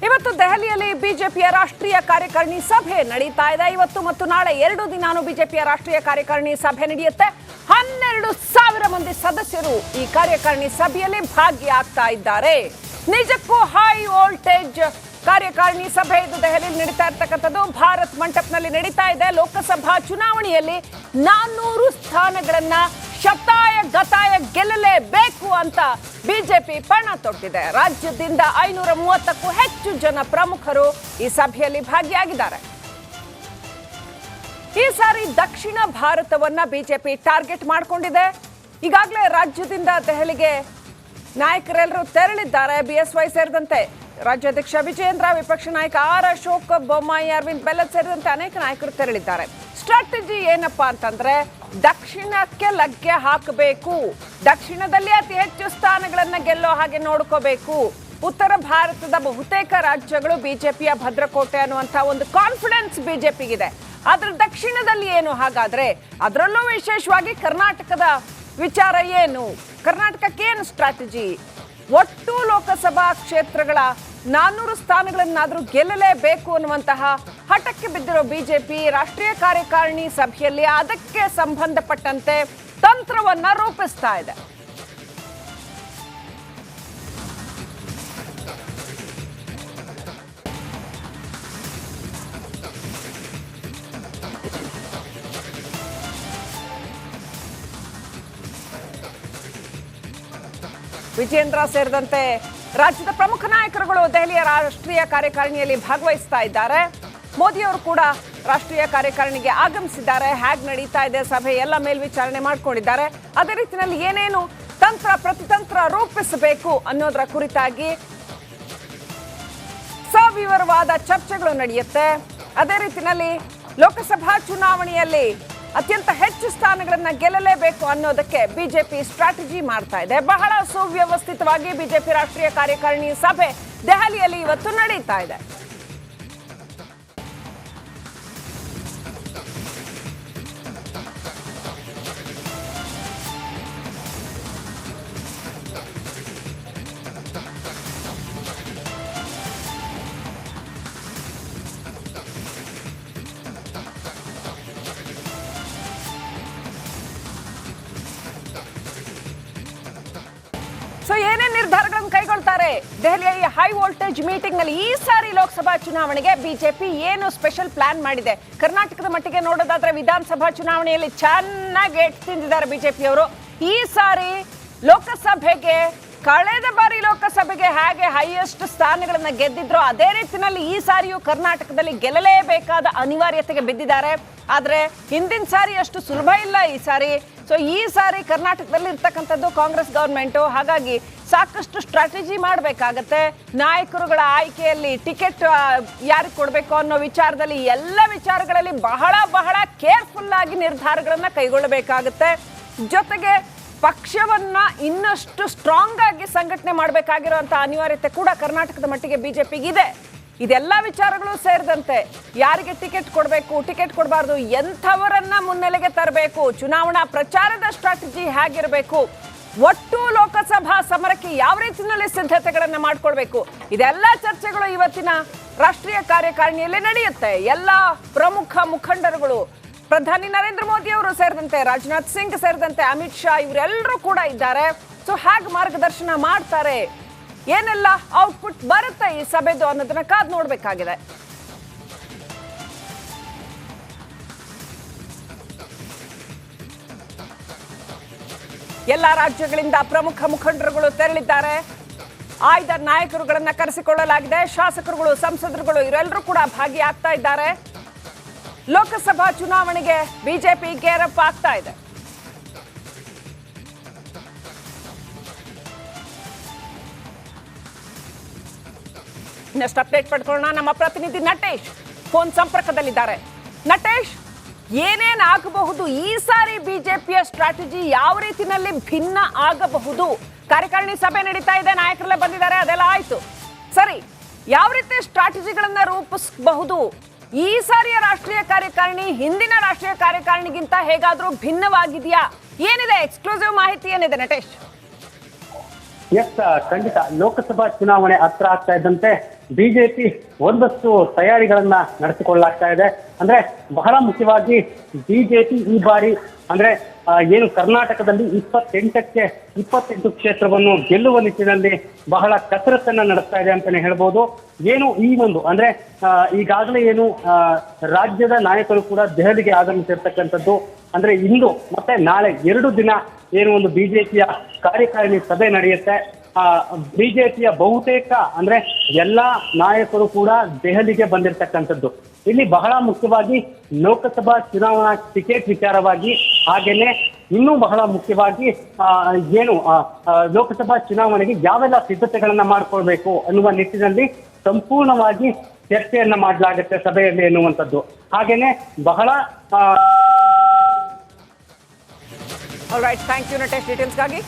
ಇವತ್ತು ದೆಹಲಿಯಲ್ಲಿ ಬಿಜೆಪಿಯ ರಾಷ್ಟ್ರೀಯ ಕಾರ್ಯಕಾರಿಣಿ ಸಭೆ ನಡೀತಾ ಇದೆ. ಇವತ್ತು ಮತ್ತು ನಾಳೆ 2 ದಿನಾನು ಬಿಜೆಪಿಯ ರಾಷ್ಟ್ರೀಯ ಕಾರ್ಯಕಾರಿಣಿ ಸಭೆ ನಡೆಯುತ್ತೆ. 12,000 ಮಂದಿ ಸದಸ್ಯರು ಈ ಕಾರ್ಯಕಾರಿಣಿ ಸಭೆಯಲ್ಲಿ ಭಾಗಿಯಾಗ್ತಾ ಇದ್ದಾರೆ. ನಿಜಕ್ಕೂ ಹೈ ವೋಲ್ಟೇಜ್ ಕಾರ್ಯಕಾರಿಣಿ ಸಭೆ ಇದು ದೆಹಲಿಯಲ್ಲಿ ನಡೀತಾ ಇರ್ತಕ್ಕಂಥದ್ದು. ಭಾರತ್ ಮಂಟಪನಲ್ಲಿ ನಡೀತಾ ಇದೆ. ಲೋಕಸಭಾ ಚುನಾವಣೆಯಲ್ಲಿ 400 ಸ್ಥಾನಗಳನ್ನ ಶತಾಯ ಗತಾಯ ಗೆಲ್ಲಲೇಬೇಕು ಅಂತ ಬಿಜೆಪಿ ಪಣ ತೊಟ್ಟಿದೆ. ರಾಜ್ಯದಿಂದ 530ಕ್ಕೂ ಹೆಚ್ಚು ಜನ ಪ್ರಮುಖರು ಈ ಸಭೆಯಲ್ಲಿ ಭಾಗಿಯಾಗಿದ್ದಾರೆ. ಈ ಸಾರಿ ದಕ್ಷಿಣ ಭಾರತವನ್ನ ಬಿಜೆಪಿ ಟಾರ್ಗೆಟ್ ಮಾಡಿಕೊಂಡಿದೆ. ಈಗಾಗಲೇ ರಾಜ್ಯದಿಂದ ದೆಹಲಿಗೆ ನಾಯಕರೆಲ್ಲರೂ ತೆರಳಿದ್ದಾರೆ. ಬಿಎಸ್ವೈ ಸೇರಿದಂತೆ ರಾಜ್ಯಾಧ್ಯಕ್ಷ ವಿಜಯೇಂದ್ರ, ವಿಪಕ್ಷ ನಾಯಕ ಆರ್ ಅಶೋಕ್, ಬೊಮ್ಮಾಯಿ, ಅರವಿಂದ್ ಬೆಲ್ಲದ್ ಸೇರಿದಂತೆ ಅನೇಕ ನಾಯಕರು ತೆರಳಿದ್ದಾರೆ. ಸ್ಟ್ರಾಟಜಿ ಏನಪ್ಪಾ ಅಂತಂದ್ರೆ ದಕ್ಷಿಣಕ್ಕೆ ಲಗ್ಗೆ ಹಾಕಬೇಕು, ದಕ್ಷಿಣದಲ್ಲಿ ಅತಿ ಹೆಚ್ಚು ಸ್ಥಾನಗಳನ್ನ ಗೆಲ್ಲೋ ಹಾಗೆ ನೋಡ್ಕೋಬೇಕು. ಉತ್ತರ ಭಾರತದ ಬಹುತೇಕ ರಾಜ್ಯಗಳು ಬಿಜೆಪಿಯ ಭದ್ರಕೋಟೆ ಅನ್ನುವಂತ ಒಂದು ಕಾನ್ಫಿಡೆನ್ಸ್ ಬಿಜೆಪಿಗಿದೆ. ಆದ್ರೆ ದಕ್ಷಿಣದಲ್ಲಿ ಏನು ಹಾಗಾದ್ರೆ, ಅದರಲ್ಲೂ ವಿಶೇಷವಾಗಿ ಕರ್ನಾಟಕದ ವಿಚಾರ ಏನು, ಕರ್ನಾಟಕಕ್ಕೆ ಏನು ಸ್ಟ್ರಾಟಜಿ? ಒಟ್ಟು ಲೋಕಸಭಾ ಕ್ಷೇತ್ರಗಳ 400 ಸ್ಥಾನಗಳನ್ನಾದ್ರೂ ಗೆಲ್ಲಲೇಬೇಕು ಅನ್ನುವಂತಹ ಹಠಕ್ಕೆ ಬಿದ್ದಿರೋ ಬಿಜೆಪಿ ರಾಷ್ಟ್ರೀಯ ಕಾರ್ಯಕಾರಿಣಿ ಸಭೆಯಲ್ಲಿ ಅದಕ್ಕೆ ಸಂಬಂಧಪಟ್ಟಂತೆ ತಂತ್ರವನ್ನ ರೂಪಿಸ್ತಾ ಇದೆ. ವಿಜಯೇಂದ್ರ ಸೇರಿದಂತೆ ರಾಜ್ಯದ ಪ್ರಮುಖ ನಾಯಕರುಗಳು ದೆಹಲಿಯ ರಾಷ್ಟ್ರೀಯ ಕಾರ್ಯಕಾರಿಣಿಯಲ್ಲಿ ಭಾಗವಹಿಸ್ತಾ ಇದ್ದಾರೆ. ಮೋದಿ ಅವರು ಕೂಡ ರಾಷ್ಟ್ರೀಯ ಕಾರ್ಯಕಾರಿಣಿಗೆ ಆಗಮಿಸಿದ್ದಾರೆ. ಹೇಗೆ ನಡೀತಾ ಇದೆ ಸಭೆ ಎಲ್ಲ ಮೇಲ್ವಿಚಾರಣೆ ಮಾಡ್ಕೊಂಡಿದ್ದಾರೆ. ಅದೇ ರೀತಿಯಲ್ಲಿ ಏನೇನು ತಂತ್ರ ಪ್ರತಿತಂತ್ರ ರೂಪಿಸಬೇಕು ಅನ್ನೋದರ ಕುರಿತಾಗಿ ಸವಿವರವಾದ ಚರ್ಚೆಗಳು ನಡೆಯುತ್ತೆ. ಅದೇ ರೀತಿಯಲ್ಲಿ ಲೋಕಸಭಾ ಚುನಾವಣೆಯಲ್ಲಿ ಅತ್ಯಂತ ಹೆಚ್ಚು ಸ್ಥಾನಗಳನ್ನ ಗೆಲ್ಲಲೇಬೇಕು ಅನ್ನೋದಕ್ಕೆ ಬಿಜೆಪಿ ಸ್ಟ್ರಾಟಜಿ ಮಾಡ್ತಾ ಇದೆ. ಬಹಳ ಸುವ್ಯವಸ್ಥಿತವಾಗಿ ಬಿಜೆಪಿ ರಾಷ್ಟ್ರೀಯ ಕಾರ್ಯಕಾರಿಣಿ ಸಭೆ ದೆಹಲಿಯಲ್ಲಿ ಇವತ್ತು ನಡೀತಾ ಇದೆ. ಸೊ ಏನೇನು ನಿರ್ಧಾರಗಳನ್ನು ಕೈಗೊಳ್ತಾರೆ ದೆಹಲಿಯ ಹೈ ವೋಲ್ಟೇಜ್ ಮೀಟಿಂಗ್ ನಲ್ಲಿ? ಈ ಸಾರಿ ಲೋಕಸಭಾ ಚುನಾವಣೆಗೆ ಬಿಜೆಪಿ ಏನು ಸ್ಪೆಷಲ್ ಪ್ಲಾನ್ ಮಾಡಿದೆ? ಕರ್ನಾಟಕದ ಮಟ್ಟಿಗೆ ನೋಡೋದಾದ್ರೆ ವಿಧಾನಸಭಾ ಚುನಾವಣೆಯಲ್ಲಿ ಚೆನ್ನಾಗಿ ಏಟ್ ತಿಂದಿದ್ದಾರೆ ಬಿಜೆಪಿಯವರು. ಈ ಸಾರಿ ಲೋಕಸಭೆಗೆ, ಕಳೆದ ಬಾರಿ ಲೋಕಸಭೆಗೆ ಹೇಗೆ ಹೈಯೆಸ್ಟ್ ಸ್ಥಾನಗಳನ್ನ ಗೆದ್ದಿದ್ರು ಅದೇ ರೀತಿಯಲ್ಲಿ ಈ ಸಾರಿಯೂ ಕರ್ನಾಟಕದಲ್ಲಿ ಗೆಲ್ಲಲೇಬೇಕಾದ ಅನಿವಾರ್ಯತೆಗೆ ಬಿದ್ದಿದ್ದಾರೆ. ಆದ್ರೆ ಹಿಂದಿನ ಸಾರಿ ಅಷ್ಟು ಸುಲಭ ಇಲ್ಲ ಈ ಸಾರಿ. ಸೊ ಈ ಸಾರಿ ಕರ್ನಾಟಕದಲ್ಲಿ ಇರ್ತಕ್ಕಂಥದ್ದು ಕಾಂಗ್ರೆಸ್ ಗವರ್ಮೆಂಟು, ಹಾಗಾಗಿ ಸಾಕಷ್ಟು ಸ್ಟ್ರಾಟಜಿ ಮಾಡಬೇಕಾಗತ್ತೆ. ನಾಯಕರುಗಳ ಆಯ್ಕೆಯಲ್ಲಿ ಟಿಕೆಟ್ ಯಾರಿಗೆ ಕೊಡಬೇಕು ಅನ್ನೋ ವಿಚಾರದಲ್ಲಿ ಎಲ್ಲ ವಿಚಾರಗಳಲ್ಲಿ ಬಹಳ ಬಹಳ ಕೇರ್ಫುಲ್ ಆಗಿ ನಿರ್ಧಾರಗಳನ್ನ ಕೈಗೊಳ್ಳಬೇಕಾಗತ್ತೆ. ಜೊತೆಗೆ ಪಕ್ಷವನ್ನ ಇನ್ನಷ್ಟು ಸ್ಟ್ರಾಂಗ್ ಆಗಿ ಸಂಘಟನೆ ಮಾಡಬೇಕಾಗಿರುವಂತ ಅನಿವಾರ್ಯತೆ ಕೂಡ ಕರ್ನಾಟಕದ ಮಟ್ಟಿಗೆ ಬಿಜೆಪಿಗಿದೆ. ಇದೆಲ್ಲ ವಿಚಾರಗಳು ಸೇರಿದಂತೆ ಯಾರಿಗೆ ಟಿಕೆಟ್ ಕೊಡಬೇಕು, ಟಿಕೆಟ್ ಕೊಡಬಾರ್ದು, ಎಂಥವರನ್ನ ಮುನ್ನೆಲೆಗೆ ತರಬೇಕು, ಚುನಾವಣಾ ಪ್ರಚಾರದ ಸ್ಟ್ರಾಟಜಿ ಹೇಗಿರಬೇಕು, ಒಟ್ಟು ಲೋಕಸಭಾ ಸಮರಕ್ಕೆ ಯಾವ ರೀತಿಯಲ್ಲಿ ಸಿದ್ಧತೆಗಳನ್ನ ಮಾಡ್ಕೊಳ್ಬೇಕು, ಇದೆಲ್ಲ ಚರ್ಚೆಗಳು ಇವತ್ತಿನ ರಾಷ್ಟ್ರೀಯ ಕಾರ್ಯಕಾರಿಣಿಯಲ್ಲಿ ನಡೆಯುತ್ತೆ. ಎಲ್ಲ ಪ್ರಮುಖ ಮುಖಂಡರುಗಳು, ಪ್ರಧಾನಿ ನರೇಂದ್ರ ಮೋದಿ ಅವರು ಸೇರಿದಂತೆ, ರಾಜನಾಥ್ ಸಿಂಗ್ ಸೇರಿದಂತೆ, ಅಮಿತ್ ಶಾ ಇವರೆಲ್ಲರೂ ಕೂಡ ಇದ್ದಾರೆ. ಸೊ ಹೇಗೆ ಮಾರ್ಗದರ್ಶನ ಮಾಡ್ತಾರೆ, ಏನೆಲ್ಲ ಔಟ್ಪುಟ್ ಬರುತ್ತೆ ಈ ಸಭೆದು ಅನ್ನೋದನ್ನ ಕಾದು ನೋಡ್ಬೇಕಾಗಿದೆ. ಎಲ್ಲ ರಾಜ್ಯಗಳಿಂದ ಪ್ರಮುಖ ಮುಖಂಡರುಗಳು ತೆರಳಿದ್ದಾರೆ. ಆಯ್ದ ನಾಯಕರುಗಳನ್ನ ಕರೆಸಿಕೊಳ್ಳಲಾಗಿದೆ. ಶಾಸಕರುಗಳು, ಸಂಸದರುಗಳು ಇವರೆಲ್ಲರೂ ಕೂಡ ಭಾಗಿಯಾಗ್ತಾ ಇದ್ದಾರೆ. ಲೋಕಸಭಾ ಚುನಾವಣೆಗೆ ಬಿಜೆಪಿ ಗೇರಪ್ ಆಗ್ತಾ ಇದೆ. ಇನ್ನಷ್ಟು ಅಪ್ಡೇಟ್ ಪಡ್ಕೊಳ್ಳೋಣ. ನಮ್ಮ ಪ್ರತಿನಿಧಿ ನಟೇಶ್ ಫೋನ್ ಸಂಪರ್ಕದಲ್ಲಿದ್ದಾರೆ. ನಟೇಶ್, ಏನೇನ್ ಆಗಬಹುದು ಈ ಸಾರಿ ಬಿಜೆಪಿಯ ಸ್ಟ್ರಾಟಜಿ ಯಾವ ರೀತಿಯಲ್ಲಿ ಭಿನ್ನ ಆಗಬಹುದು? ಕಾರ್ಯಕಾರಿಣಿ ಸಭೆ ನಡೀತಾ ಇದೆ, ನಾಯಕರೆಲ್ಲ ಬಂದಿದ್ದಾರೆ, ಅದೆಲ್ಲ ಆಯ್ತು ಸರಿ. ಯಾವ ರೀತಿ ಸ್ಟ್ರಾಟಜಿಗಳನ್ನ ರೂಪಿಸಬಹುದು? ಈ ಸಾರಿಯ ರಾಷ್ಟ್ರೀಯ ಕಾರ್ಯಕಾರಿಣಿ ಹಿಂದಿನ ರಾಷ್ಟ್ರೀಯ ಕಾರ್ಯಕಾರಿಣಿಗಿಂತ ಹೇಗಾದ್ರೂ ಭಿನ್ನವಾಗಿದೆಯಾ? ಏನಿದೆ ಎಕ್ಸ್ಕ್ಲೂಸಿವ್ ಮಾಹಿತಿ ಏನಿದೆ ನಟೇಶ್? ಖಂಡಿತ ಲೋಕಸಭಾ ಚುನಾವಣೆ ಹತ್ರ ಆಗ್ತಾ ಇದ್ದಂತೆ ಬಿಜೆಪಿ ಒಂದಷ್ಟು ತಯಾರಿಗಳನ್ನ ನಡೆಸಿಕೊಳ್ಳಲಾಗ್ತಾ ಇದೆ. ಅಂದ್ರೆ ಬಹಳ ಮುಖ್ಯವಾಗಿ ಬಿಜೆಪಿ ಈ ಬಾರಿ ಅಂದ್ರೆ ಏನು ಕರ್ನಾಟಕದಲ್ಲಿ 28 ಕ್ಷೇತ್ರವನ್ನು ಗೆಲ್ಲುವ ನಿಟ್ಟಿನಲ್ಲಿ ಬಹಳ ಕಸರತ್ತನ್ನ ನಡೆಸ್ತಾ ಇದೆ ಅಂತಾನೆ ಹೇಳ್ಬೋದು. ಏನು ಈ ಒಂದು ಅಂದ್ರೆ ಈಗಾಗಲೇ ಏನು ರಾಜ್ಯದ ನಾಯಕರು ಕೂಡ ದೆಹಲಿಗೆ ಆಗಮಿಸಿರ್ತಕ್ಕಂಥದ್ದು. ಅಂದ್ರೆ ಇಂದು ಮತ್ತೆ ನಾಳೆ 2 ದಿನ ಏನು ಒಂದು ಬಿಜೆಪಿಯ ಕಾರ್ಯಕಾರಿಣಿ ಸಭೆ ನಡೆಯುತ್ತೆ. ಬಿಜೆಪಿಯ ಬಹುತೇಕ ಅಂದ್ರೆ ಎಲ್ಲಾ ನಾಯಕರು ಕೂಡ ದೆಹಲಿಗೆ ಬಂದಿರತಕ್ಕಂಥದ್ದು. ಇಲ್ಲಿ ಬಹಳ ಮುಖ್ಯವಾಗಿ ಲೋಕಸಭಾ ಚುನಾವಣಾ ಟಿಕೆಟ್ ವಿಚಾರವಾಗಿ, ಹಾಗೇನೆ ಇನ್ನೂ ಬಹಳ ಮುಖ್ಯವಾಗಿ ಏನು ಲೋಕಸಭಾ ಚುನಾವಣೆಗೆ ಯಾವೆಲ್ಲ ಸಿದ್ಧತೆಗಳನ್ನ ಮಾಡ್ಕೊಳ್ಬೇಕು ಅನ್ನುವ ನಿಟ್ಟಿನಲ್ಲಿ ಸಂಪೂರ್ಣವಾಗಿ ಚರ್ಚೆಯನ್ನ ಮಾಡಲಾಗುತ್ತೆ ಸಭೆಯಲ್ಲಿ ಎನ್ನುವಂಥದ್ದು. ಹಾಗೇನೆ ಬಹಳ all right, thank you Natesh ಡೀಟೇಲ್ಸ್ಗಾಗಿ.